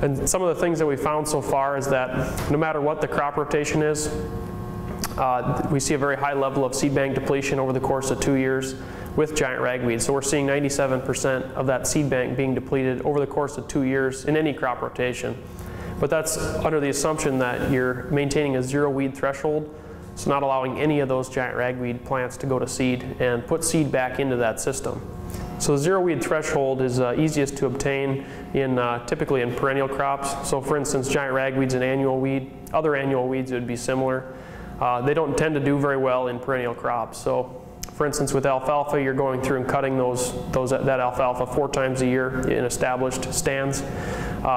And some of the things that we found so far is that no matter what the crop rotation is, we see a very high level of seed bank depletion over the course of 2 years with giant ragweed. So we're seeing 97% of that seed bank being depleted over the course of 2 years in any crop rotation. But that's under the assumption that you're maintaining a zero weed threshold, so not allowing any of those giant ragweed plants to go to seed and put seed back into that system. So the zero weed threshold is easiest to obtain in typically in perennial crops. So for instance, giant ragweed's an annual weed. Other annual weeds would be similar. They don't tend to do very well in perennial crops. So for instance, with alfalfa, you're going through and cutting that alfalfa 4 times a year in established stands.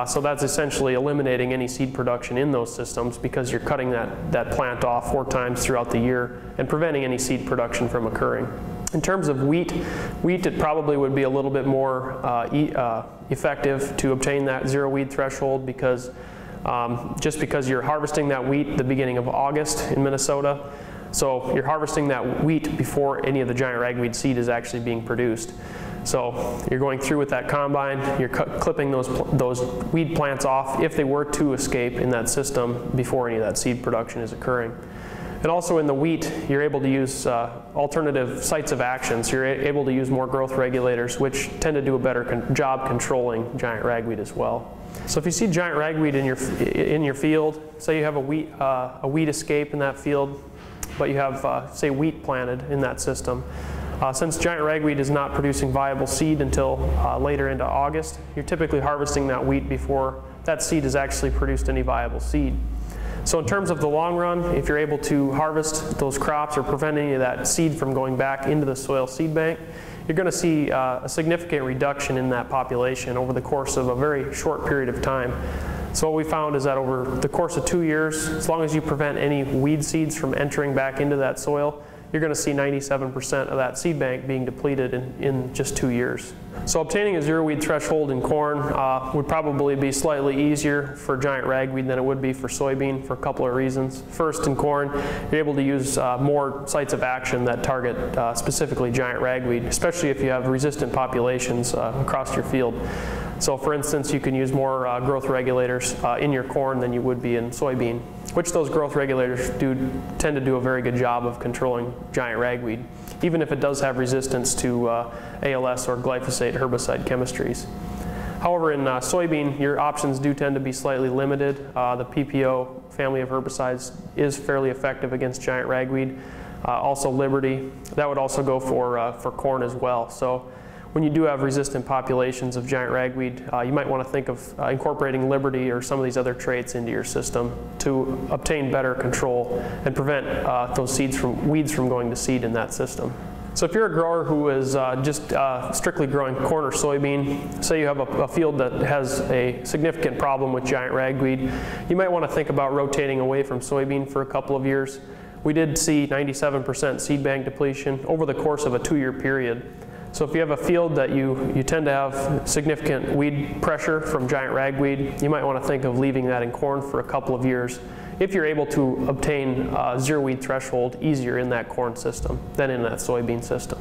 So that's essentially eliminating any seed production in those systems because you're cutting that plant off 4 times throughout the year and preventing any seed production from occurring. In terms of wheat, it probably would be a little bit more effective to obtain that zero weed threshold because just because you're harvesting that wheat the beginning of August in Minnesota. So you're harvesting that wheat before any of the giant ragweed seed is actually being produced. So you're going through with that combine, you're clipping those weed plants off if they were to escape in that system before any of that seed production is occurring. And also in the wheat, you're able to use alternative sites of action. So you're able to use more growth regulators, which tend to do a better job controlling giant ragweed as well. So if you see giant ragweed in your field, say you have a wheat escape in that field, but you have, say, wheat planted in that system. Since giant ragweed is not producing viable seed until later into August, you're typically harvesting that wheat before that seed has actually produced any viable seed. So in terms of the long run, if you're able to harvest those crops or prevent any of that seed from going back into the soil seed bank, you're going to see a significant reduction in that population over the course of a very short period of time. So what we found is that over the course of 2 years, as long as you prevent any weed seeds from entering back into that soil, you're going to see 97% of that seed bank being depleted in just 2 years. So obtaining a zero weed threshold in corn would probably be slightly easier for giant ragweed than it would be for soybean for a couple of reasons. First, in corn, you're able to use more sites of action that target specifically giant ragweed, especially if you have resistant populations across your field. So for instance, you can use more growth regulators in your corn than you would be in soybean, which those growth regulators tend to do a very good job of controlling giant ragweed, even if it does have resistance to ALS or glyphosate herbicide chemistries. However, in soybean, your options do tend to be slightly limited. The PPO family of herbicides is fairly effective against giant ragweed. Also Liberty, that would also go for corn as well. So when you do have resistant populations of giant ragweed, you might want to think of incorporating Liberty or some of these other traits into your system to obtain better control and prevent those weeds from going to seed in that system. So if you're a grower who is just strictly growing corn or soybean, say you have a field that has a significant problem with giant ragweed, you might want to think about rotating away from soybean for a couple of years. We did see 97% seed bank depletion over the course of a 2-year period. So if you have a field that you tend to have significant weed pressure from giant ragweed, you might want to think of leaving that in corn for a couple of years if you're able to obtain zero weed threshold easier in that corn system than in that soybean system.